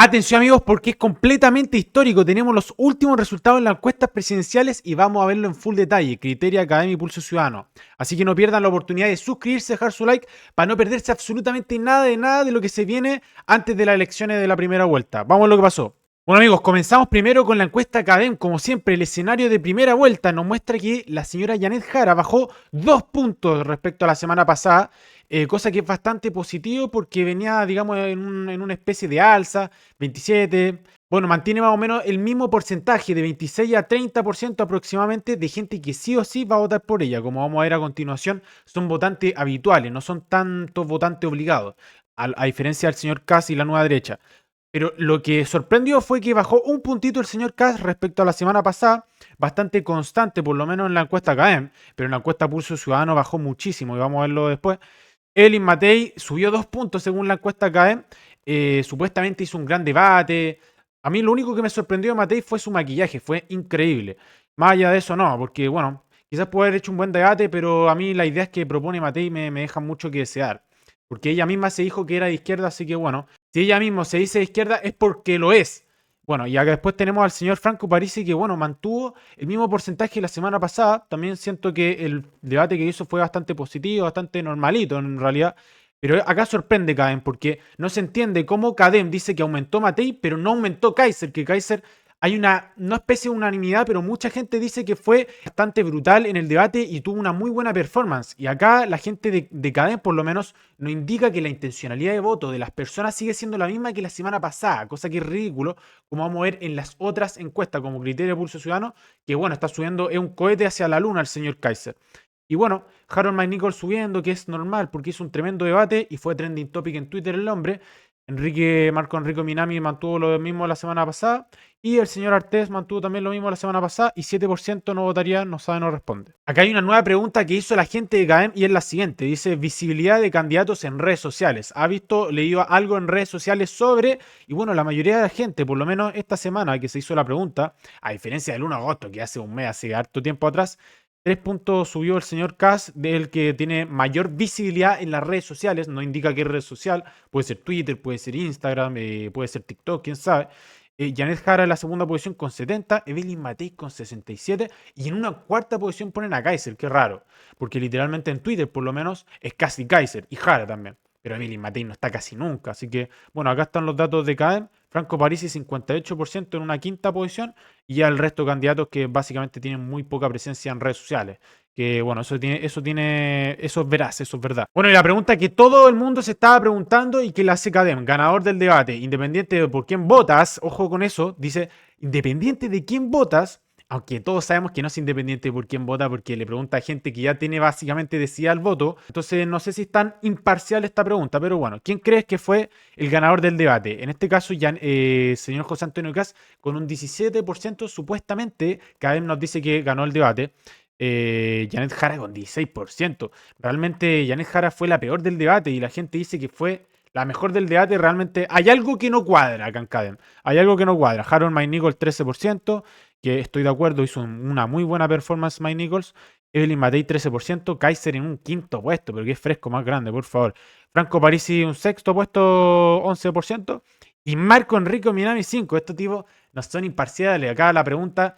Atención amigos, porque es completamente histórico. Tenemos los últimos resultados en las encuestas presidenciales y vamos a verlo en full detalle. Criteria, Academia y Pulso Ciudadano. Así que no pierdan la oportunidad de suscribirse, dejar su like para no perderse absolutamente nada de lo que se viene antes de las elecciones de la primera vuelta. Vamos a lo que pasó. Bueno amigos, comenzamos primero con la encuesta Academ. Como siempre, el escenario de primera vuelta nos muestra que la señora Janet Jara bajó 2 puntos respecto a la semana pasada, cosa que es bastante positivo porque venía, digamos, en una especie de alza, 27. Bueno, mantiene más o menos el mismo porcentaje de 26 a 30% aproximadamente de gente que sí o sí va a votar por ella. Como vamos a ver a continuación, son votantes habituales, no son tantos votantes obligados, a diferencia del señor Kast y la nueva derecha. Pero lo que sorprendió fue que bajó un puntito el señor Kast respecto a la semana pasada, bastante constante, por lo menos en la encuesta AKM, pero en la encuesta Pulso Ciudadano bajó muchísimo y vamos a verlo después. Elin Matei subió 2 puntos según la encuesta AKM, supuestamente hizo un gran debate. A mí lo único que me sorprendió de Matei fue su maquillaje, fue increíble. Más allá de eso no, porque bueno, quizás puede haber hecho un buen debate, pero a mí las ideas que propone Matei me dejan mucho que desear. Porque ella misma se dijo que era de izquierda, así que bueno, si ella misma se dice de izquierda es porque lo es. Bueno, y acá después tenemos al señor Franco Parisi que, bueno, mantuvo el mismo porcentaje la semana pasada. También siento que el debate que hizo fue bastante positivo, bastante normalito en realidad. Pero acá sorprende Kadem, porque no se entiende cómo Kadem dice que aumentó Matei, pero no aumentó Kaiser, que Kaiser hay una, no especie de unanimidad, pero mucha gente dice que fue bastante brutal en el debate y tuvo una muy buena performance. Y acá la gente de Cadem, por lo menos, nos indica que la intencionalidad de voto de las personas sigue siendo la misma que la semana pasada, cosa que es ridículo, como vamos a ver en las otras encuestas, como Criterio Pulso Ciudadano, que bueno, está subiendo, es un cohete hacia la luna el señor Kaiser. Y bueno, Harold McNichol subiendo, que es normal, porque hizo un tremendo debate y fue trending topic en Twitter el hombre. Marco Enrico Minami mantuvo lo mismo la semana pasada. Y el señor Artés mantuvo también lo mismo la semana pasada. Y 7% no votaría, no sabe, no responde. Acá hay una nueva pregunta que hizo la gente de CAEM y es la siguiente. Dice, visibilidad de candidatos en redes sociales. ¿Ha visto, leído algo en redes sociales sobre? Y bueno, la mayoría de la gente, por lo menos esta semana que se hizo la pregunta, a diferencia del 1 de agosto, que hace un mes, hace harto tiempo atrás, 3 puntos subió el señor Kass, del que tiene mayor visibilidad en las redes sociales. No indica qué red social. Puede ser Twitter, puede ser Instagram, puede ser TikTok, quién sabe. Janet Jara en la segunda posición con 70, Evelyn Matei con 67 y en una cuarta posición ponen a Kaiser, qué raro, porque literalmente en Twitter por lo menos es casi Kaiser y Jara también, pero Evelyn Matei no está casi nunca, así que bueno, acá están los datos de CADEM, Franco Parisi 58% en una quinta posición y ya el resto de candidatos que básicamente tienen muy poca presencia en redes sociales. Que bueno, eso es veraz, eso es verdad. Bueno, y la pregunta que todo el mundo se estaba preguntando y que la hace Cadem, ganador del debate, independiente de por quién votas, ojo con eso, dice, independiente de quién votas, aunque todos sabemos que no es independiente de por quién vota, porque le pregunta a gente que ya tiene básicamente decidida el voto. Entonces, no sé si es tan imparcial esta pregunta, pero bueno, ¿quién crees que fue el ganador del debate? En este caso, ya, señor José Antonio Kast, con un 17%, supuestamente, Cadem nos dice que ganó el debate. Janet Jara con 16%. Realmente Janet Jara fue la peor del debate y la gente dice que fue la mejor del debate. Realmente hay algo que no cuadra acá en Cadem. Hay algo que no cuadra. Harold Mike Nichols 13%, que estoy de acuerdo, hizo una muy buena performance Mike Nichols. Evelyn Matei 13%, Kaiser en un quinto puesto, pero que fresco más grande, por favor. Franco Parisi un sexto puesto, 11%. Y Marco Enrico Minami 5%. Estos tipos no son imparciales. Acá la pregunta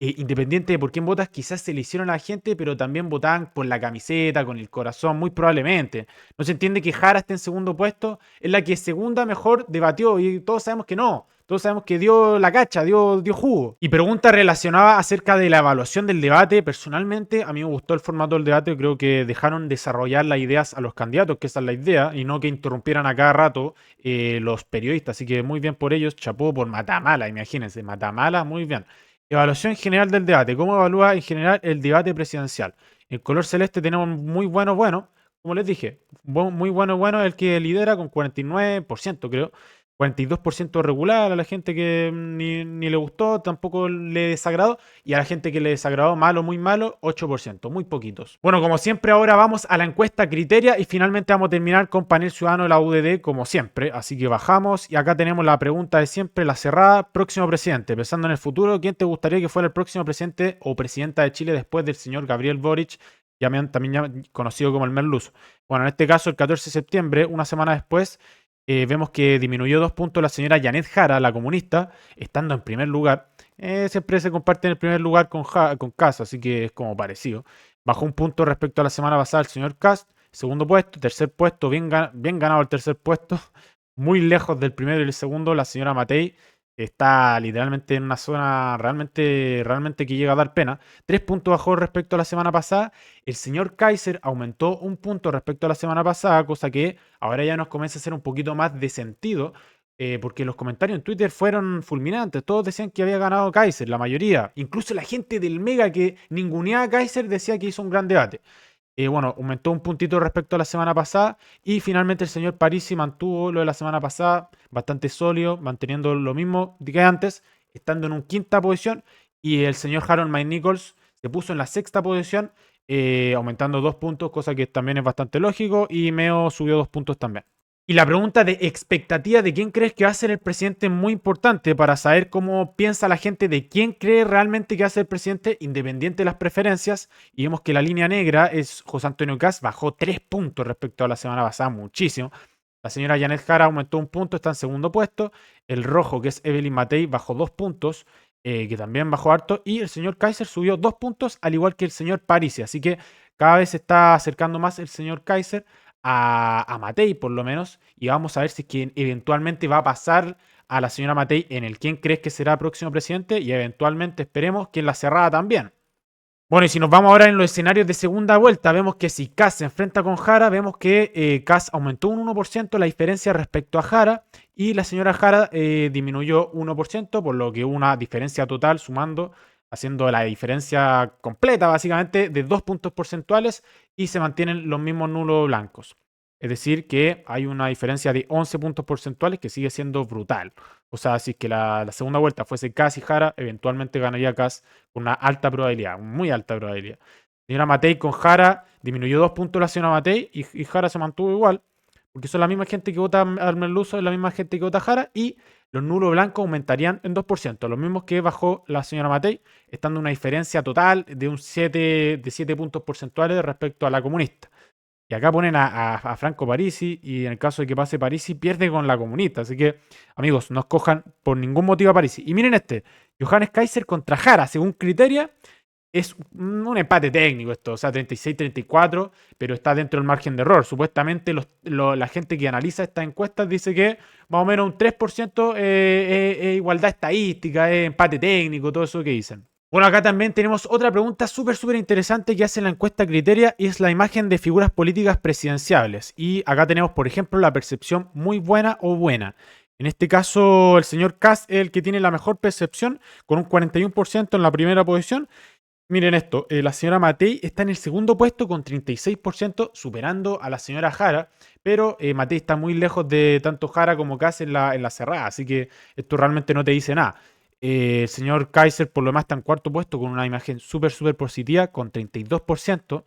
independiente de por quién votas, quizás se le hicieron a la gente, pero también votaban por la camiseta, con el corazón, muy probablemente. No se entiende que Jara esté en segundo puesto, es la que segunda mejor debatió y todos sabemos que no. Todos sabemos que dio la cacha, dio jugo. Y pregunta relacionada acerca de la evaluación del debate. Personalmente, a mí me gustó el formato del debate. Creo que dejaron desarrollar las ideas a los candidatos, que esa es la idea, y no que interrumpieran a cada rato los periodistas. Así que muy bien por ellos. Chapó por Matamala, imagínense. Matamala, muy bien. Evaluación general del debate. ¿Cómo evalúa en general el debate presidencial? En color celeste tenemos muy bueno, como les dije. Muy bueno es el que lidera con 49%, creo. 42% regular a la gente que ni le gustó, tampoco le desagradó. Y a la gente que le desagradó, malo, muy malo, 8%, muy poquitos. Bueno, como siempre, ahora vamos a la encuesta Criteria y finalmente vamos a terminar con panel ciudadano de la UDD, como siempre. Así que bajamos y acá tenemos la pregunta de siempre, la cerrada. Próximo presidente, pensando en el futuro, ¿quién te gustaría que fuera el próximo presidente o presidenta de Chile después del señor Gabriel Boric? También conocido como el Merluzo. Bueno, en este caso, el 14 de septiembre, una semana después, Vemos que disminuyó 2 puntos la señora Janet Jara, la comunista, estando en primer lugar. Siempre se comparte en el primer lugar con Kast, así que es como parecido. Bajó 1 punto respecto a la semana pasada el señor Kast. Segundo puesto, tercer puesto, bien ganado el tercer puesto. Muy lejos del primero y el segundo, la señora Matei. Está literalmente en una zona realmente que llega a dar pena. 3 puntos bajó respecto a la semana pasada. El señor Kaiser aumentó 1 punto respecto a la semana pasada, cosa que ahora ya nos comienza a hacer un poquito más de sentido, porque los comentarios en Twitter fueron fulminantes. Todos decían que había ganado Kaiser, la mayoría. Incluso la gente del Mega que ninguneaba a Kaiser decía que hizo un gran debate. Bueno, aumentó 1 puntito respecto a la semana pasada y finalmente el señor Parisi mantuvo lo de la semana pasada bastante sólido, manteniendo lo mismo que antes, estando en un quinta posición y el señor Harold Mike Nichols se puso en la sexta posición, aumentando 2 puntos, cosa que también es bastante lógico, y Meo subió 2 puntos también. Y la pregunta de expectativa de quién crees que va a ser el presidente es muy importante para saber cómo piensa la gente de quién cree realmente que va a ser el presidente, independiente de las preferencias. Y vemos que la línea negra es José Antonio Kast, bajó 3 puntos respecto a la semana pasada, muchísimo. La señora Janet Jara aumentó 1 punto, está en segundo puesto. El rojo, que es Evelyn Matei, bajó 2 puntos, que también bajó harto. Y el señor Kaiser subió 2 puntos, al igual que el señor Parisi. Así que cada vez se está acercando más el señor Kaiser a Matei, por lo menos, y vamos a ver si es que eventualmente va a pasar a la señora Matei en el quién crees que será próximo presidente y eventualmente esperemos que en la cerrada también. Bueno, y si nos vamos ahora en los escenarios de segunda vuelta, vemos que si Kast se enfrenta con Jara, vemos que Kast aumentó un 1% la diferencia respecto a Jara y la señora Jara disminuyó 1%, por lo que hubo una diferencia total sumando, haciendo la diferencia completa básicamente de 2 puntos porcentuales y se mantienen los mismos nulos blancos. Es decir, que hay una diferencia de 11 puntos porcentuales que sigue siendo brutal. O sea, si es que la segunda vuelta fuese Kast y Jara, eventualmente ganaría Kast con una alta probabilidad, muy alta probabilidad. Señora Matei con Jara disminuyó 2 puntos la señora Matei y Jara se mantuvo igual, porque son la misma gente que vota al Merluzo, es la misma gente que vota a Jara, y los nulos blancos aumentarían en 2%, los mismos que bajó la señora Matei, estando una diferencia total de 7 puntos porcentuales respecto a la comunista. Y acá ponen a Franco Parisi y en el caso de que pase Parisi pierde con la comunista. Así que, amigos, no escojan por ningún motivo a Parisi. Y miren este, Johannes Kaiser contra Jara, según Criteria, es un empate técnico esto, o sea, 36-34, pero está dentro del margen de error. Supuestamente la gente que analiza estas encuestas dice que más o menos un 3% es igualdad estadística, es empate técnico, todo eso que dicen. Bueno, acá también tenemos otra pregunta súper interesante que hace la encuesta Criteria y es la imagen de figuras políticas presidenciables. Y acá tenemos, por ejemplo, la percepción muy buena o buena. En este caso, el señor Kast es el que tiene la mejor percepción, con un 41% en la primera posición. Miren esto, la señora Matei está en el segundo puesto con 36%, superando a la señora Jara, pero Matei está muy lejos de tanto Jara como Kast en la cerrada, así que esto realmente no te dice nada. El señor Kaiser por lo demás está en cuarto puesto con una imagen súper positiva con 32%.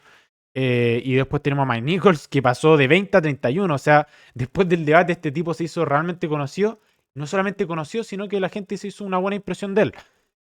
Y después tenemos a Mike Nichols que pasó de 20 a 31. O sea, después del debate este tipo se hizo realmente conocido. No solamente conocido, sino que la gente se hizo una buena impresión de él.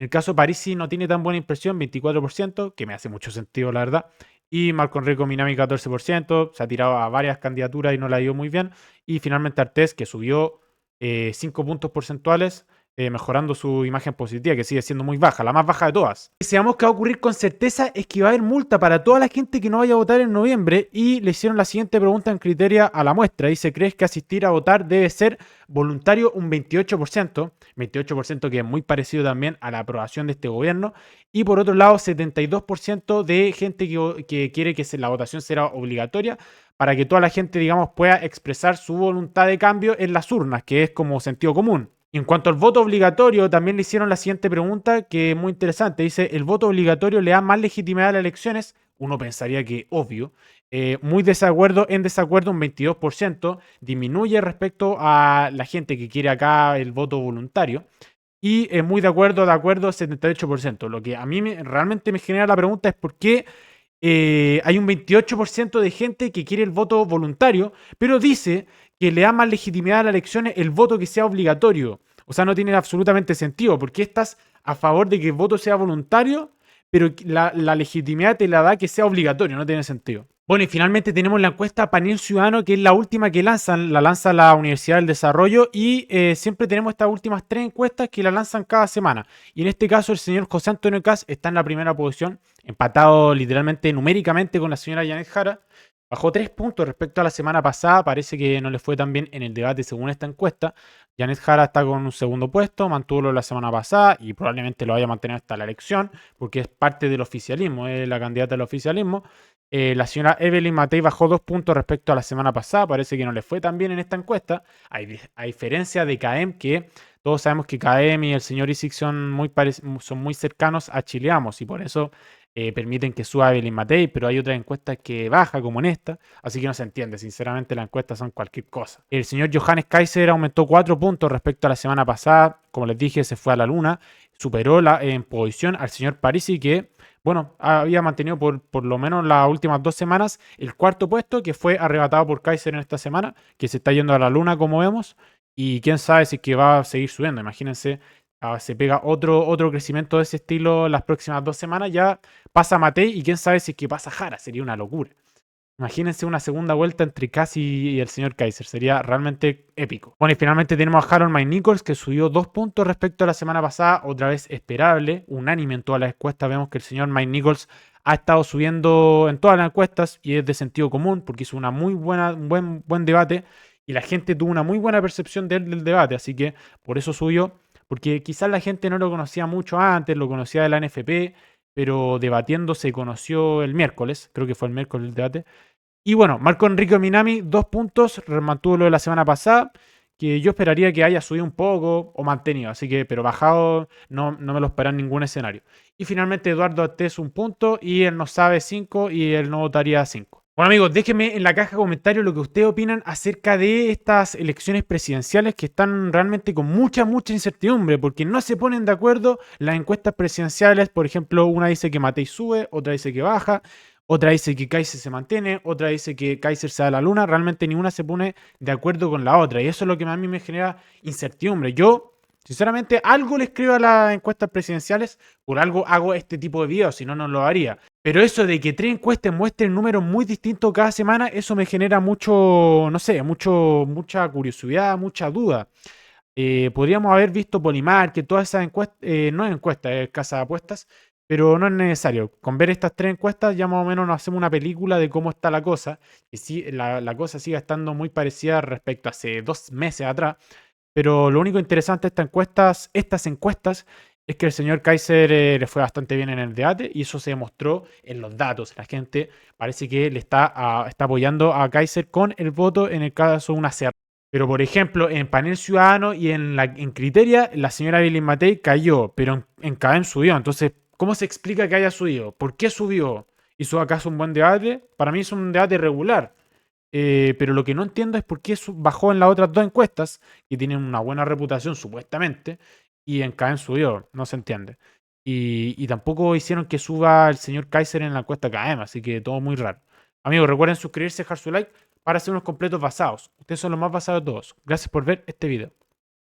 En el caso de Parisi no tiene tan buena impresión, 24%, que me hace mucho sentido la verdad. Y Marco Enrico Minami 14%, se ha tirado a varias candidaturas y no la ha ido muy bien. Y finalmente Artés que subió 5 puntos porcentuales, mejorando su imagen positiva, que sigue siendo muy baja, la más baja de todas. Lo que sabemos que va a ocurrir con certeza es que va a haber multa para toda la gente que no vaya a votar en noviembre y le hicieron la siguiente pregunta en Criteria a la muestra. Dice, ¿crees que asistir a votar debe ser voluntario? Un 28%, 28% que es muy parecido también a la aprobación de este gobierno. Y por otro lado, 72% de gente que quiere que la votación sea obligatoria para que toda la gente, digamos, pueda expresar su voluntad de cambio en las urnas, que es como sentido común. Y en cuanto al voto obligatorio, también le hicieron la siguiente pregunta, que es muy interesante. Dice, ¿el voto obligatorio le da más legitimidad a las elecciones? Uno pensaría que obvio. Muy en desacuerdo un 22%. Disminuye respecto a la gente que quiere acá el voto voluntario. Y muy de acuerdo, 78%. Lo que a mí realmente me genera la pregunta es por qué hay un 28% de gente que quiere el voto voluntario, pero dice que le da más legitimidad a las elecciones el voto que sea obligatorio. O sea, no tiene absolutamente sentido. ¿Por qué estás a favor de que el voto sea voluntario, pero la legitimidad te la da que sea obligatorio? No tiene sentido. Bueno, y finalmente tenemos la encuesta Panel Ciudadano, que es la última que lanzan, la lanza la Universidad del Desarrollo, y siempre tenemos estas últimas tres encuestas que la lanzan cada semana. Y en este caso el señor José Antonio Kast está en la primera posición, empatado literalmente numéricamente con la señora Janet Jara. Bajó 3 puntos respecto a la semana pasada, parece que no le fue tan bien en el debate según esta encuesta. Janet Jara está con un segundo puesto, mantuvo lo la semana pasada y probablemente lo vaya a mantener hasta la elección, porque es parte del oficialismo, es la candidata del oficialismo. La señora Evelyn Matei bajó 2 puntos respecto a la semana pasada. Parece que no le fue tan bien en esta encuesta. A diferencia de CAEM, que todos sabemos que CAEM y el señor Isik son muy cercanos a Chileamos y por eso permiten que suba Evelyn Matei, pero hay otras encuestas que baja, como en esta, así que no se entiende. Sinceramente, las encuestas son cualquier cosa. El señor Johannes Kaiser aumentó 4 puntos respecto a la semana pasada. Como les dije, se fue a la luna. Superó en posición al señor Parisi, que bueno, había mantenido por lo menos las últimas 2 semanas el cuarto puesto, que fue arrebatado por Kaiser en esta semana, que se está yendo a la luna, como vemos, y quién sabe si es que va a seguir subiendo. Imagínense, se pega otro crecimiento de ese estilo las próximas 2 semanas, ya pasa Matei y quién sabe si es que pasa Jara, sería una locura. Imagínense una segunda vuelta entre Cassie y el señor Kaiser. Sería realmente épico. Bueno, y finalmente tenemos a Harold Mike Nichols, que subió 2 puntos respecto a la semana pasada. Otra vez esperable, unánime en todas las encuestas. Vemos que el señor Mike Nichols ha estado subiendo en todas las encuestas y es de sentido común porque hizo un buen debate y la gente tuvo una muy buena percepción de él del debate. Así que por eso subió, porque quizás la gente no lo conocía mucho antes, lo conocía de la NFP, pero debatiendo se conoció el miércoles, creo que fue el miércoles el debate. Y bueno, Marco Enrique Minami, 2 puntos, mantuvo lo de la semana pasada, que yo esperaría que haya subido un poco o mantenido, así que, pero bajado no me lo espera en ningún escenario. Y finalmente Eduardo Artés 1 punto y él no sabe 5 y él no votaría 5. Bueno amigos, déjenme en la caja de comentarios lo que ustedes opinan acerca de estas elecciones presidenciales que están realmente con mucha incertidumbre porque no se ponen de acuerdo las encuestas presidenciales. Por ejemplo, una dice que Matei sube, otra dice que baja. Otra dice que Kaiser se mantiene, otra dice que Kaiser se da a la luna. Realmente ninguna se pone de acuerdo con la otra. Y eso es lo que a mí me genera incertidumbre. Yo, sinceramente, algo le escribo a las encuestas presidenciales. Por algo hago este tipo de videos, si no, no lo haría. Pero eso de que 3 encuestas muestren números muy distintos cada semana, eso me genera mucho, no sé, mucha curiosidad, mucha duda. Podríamos haber visto Polimar, que todas esas encuestas, no es encuesta, es casa de apuestas, pero no es necesario. Con ver estas 3 encuestas ya más o menos nos hacemos una película de cómo está la cosa. Y sí, la cosa sigue estando muy parecida respecto a hace 2 meses atrás. Pero lo único interesante de estas encuestas es que el señor Kaiser le fue bastante bien en el debate y eso se demostró en los datos. La gente parece que le está apoyando a Kaiser con el voto en el caso de una CR. Pero, por ejemplo, en Panel Ciudadano y en Criteria, la señora Evelyn Matei cayó, pero en CADEM subió. Entonces, ¿cómo se explica que haya subido? ¿Por qué subió? ¿Hizo acaso un buen debate? Para mí es un debate regular. Pero lo que no entiendo es por qué bajó en las otras 2 encuestas, que tienen una buena reputación supuestamente, y en CADEM subió. No se entiende. Y tampoco hicieron que suba el señor Kaiser en la encuesta CADEM, así que todo muy raro. Amigos, recuerden suscribirse, dejar su like para hacer unos completos basados. Ustedes son los más basados de todos. Gracias por ver este video.